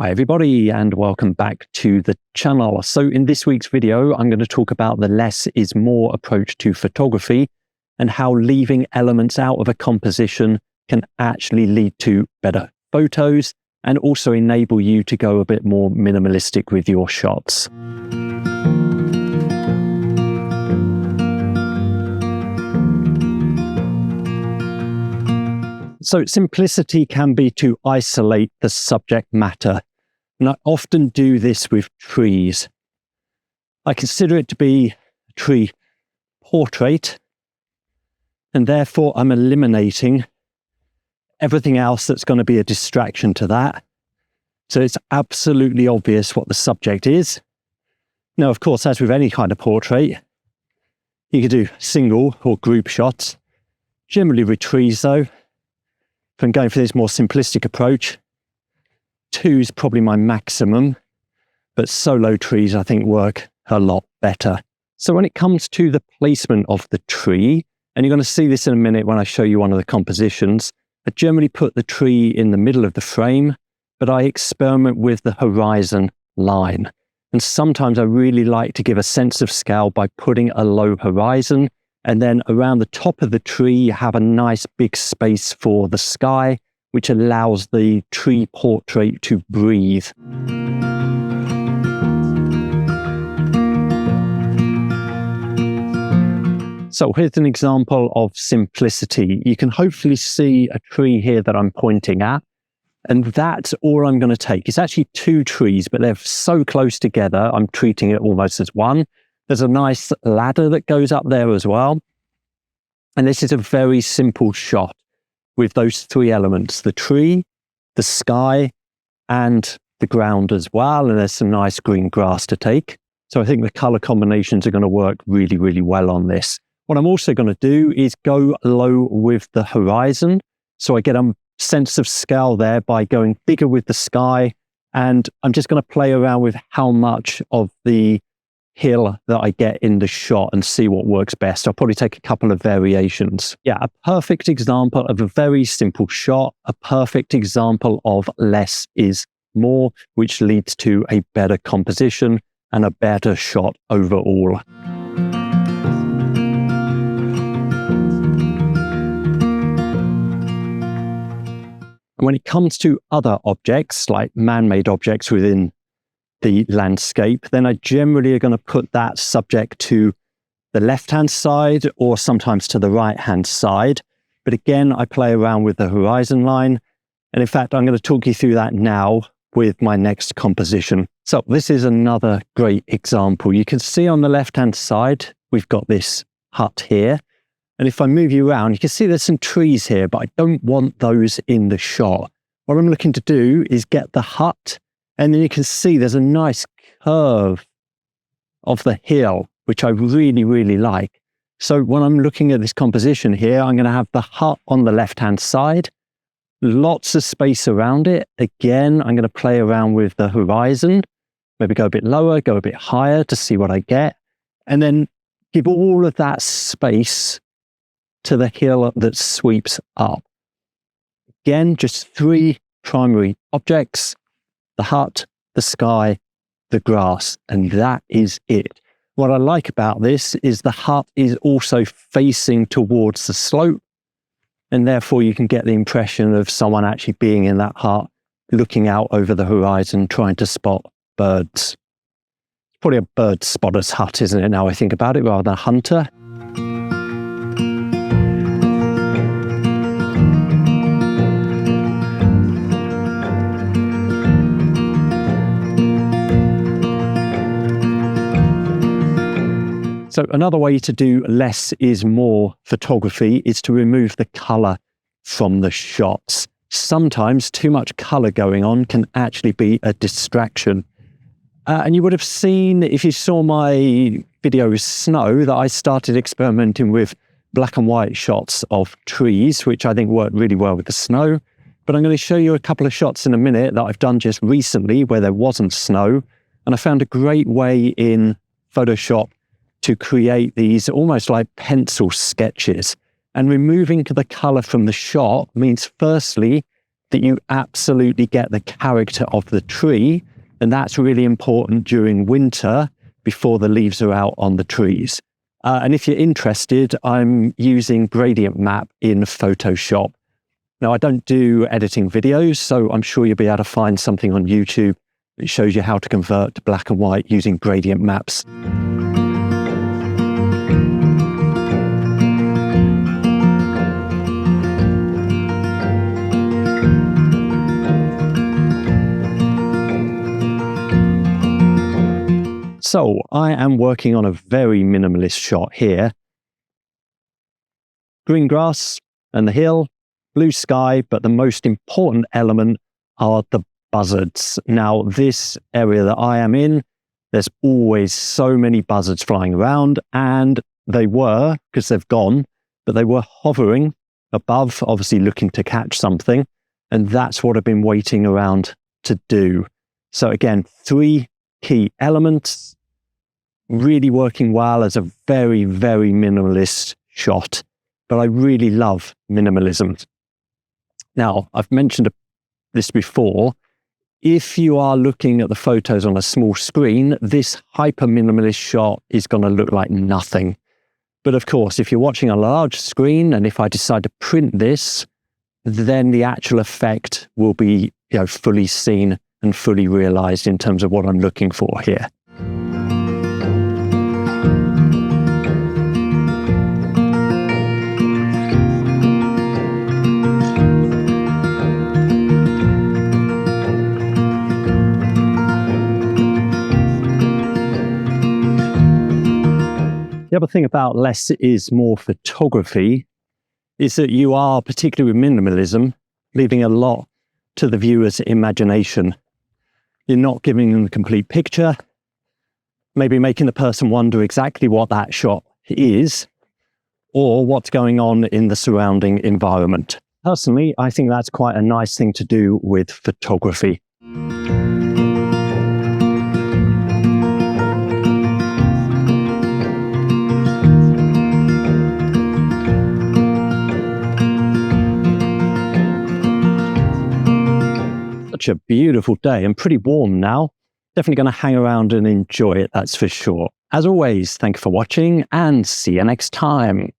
Hi everybody and welcome back to the channel. So in this week's video, I'm going to talk about the less is more approach to photography and how leaving elements out of a composition can actually lead to better photos and also enable you to go a bit more minimalistic with your shots. So simplicity can be to isolate the subject matter. And I often do this with trees. I consider it to be a tree portrait, and therefore I'm eliminating everything else that's going to be a distraction to that. So it's absolutely obvious what the subject is. Now, of course, as with any kind of portrait, you could do single or group shots. Generally with trees though, if I'm going for this more simplistic approach, 2 is probably my maximum, but solo trees I think work a lot better. So when it comes to the placement of the tree, and you're going to see this in a minute when I show you one of the compositions, I generally put the tree in the middle of the frame, but I experiment with the horizon line. And sometimes I really like to give a sense of scale by putting a low horizon, and then around the top of the tree you have a nice big space for the sky, which allows the tree portrait to breathe. So here's an example of simplicity. You can hopefully see a tree here that I'm pointing at, and that's all I'm going to take. It's actually 2 trees, but they're so close together, I'm treating it almost as one. There's a nice ladder that goes up there as well. And this is a very simple shot with those 3 elements, the tree, the sky, and the ground as well. And there's some nice green grass to take. So I think the color combinations are going to work really, really well on this. What I'm also going to do is go low with the horizon. So I get a sense of scale there by going bigger with the sky. And I'm just going to play around with how much of the hill that I get in the shot and see what works best. I'll probably take a couple of variations. Yeah, a perfect example of a very simple shot, a perfect example of less is more, which leads to a better composition and a better shot overall. And when it comes to other objects, like man-made objects within the landscape, then I generally are going to put that subject to the left-hand side or sometimes to the right-hand side. But again, I play around with the horizon line. And in fact, I'm going to talk you through that now with my next composition. So this is another great example. You can see on the left-hand side, we've got this hut here. And if I move you around, you can see there's some trees here, but I don't want those in the shot. What I'm looking to do is get the hut, and then you can see there's a nice curve of the hill, which I really, really like. So when I'm looking at this composition here, I'm going to have the hut on the left-hand side, lots of space around it. Again, I'm going to play around with the horizon, maybe go a bit lower, go a bit higher to see what I get, and then give all of that space to the hill that sweeps up. Again, just 3 primary objects: the hut, the sky, the grass, and that is it. What I like about this is the hut is also facing towards the slope, and therefore you can get the impression of someone actually being in that hut, looking out over the horizon, trying to spot birds. It's probably a bird spotter's hut, isn't it, now I think about it, rather than a hunter. So another way to do less is more photography is to remove the color from the shots. Sometimes too much color going on can actually be a distraction. And you would have seen, if you saw my video with snow, that I started experimenting with black and white shots of trees, which I think worked really well with the snow. But I'm going to show you a couple of shots in a minute that I've done just recently where there wasn't snow. And I found a great way in Photoshop to create these almost like pencil sketches. And removing the color from the shot means, firstly, that you absolutely get the character of the tree. And that's really important during winter before the leaves are out on the trees. And if you're interested, I'm using gradient map in Photoshop. Now, I don't do editing videos, so I'm sure you'll be able to find something on YouTube that shows you how to convert to black and white using gradient maps. So I am working on a very minimalist shot here. Green grass and the hill, blue sky, but the most important element are the buzzards. Now, this area that I am in, there's always so many buzzards flying around, and they were, because they've gone, but they were hovering above, obviously looking to catch something, and that's what I've been waiting around to do. So again, 3 key elements, really working well as a very, very minimalist shot. But I really love minimalism. Now, I've mentioned this before. If you are looking at the photos on a small screen, this hyper-minimalist shot is going to look like nothing. But of course, if you're watching a large screen, and if I decide to print this, then the actual effect will be, fully seen and fully realized in terms of what I'm looking for here. The other thing about less is more photography is that you are, particularly with minimalism, leaving a lot to the viewer's imagination. You're not giving them the complete picture, maybe making the person wonder exactly what that shot is or what's going on in the surrounding environment. Personally, I think that's quite a nice thing to do with photography. Such a beautiful day and pretty warm now. Definitely going to hang around and enjoy it, that's for sure. As always, thank you for watching and see you next time.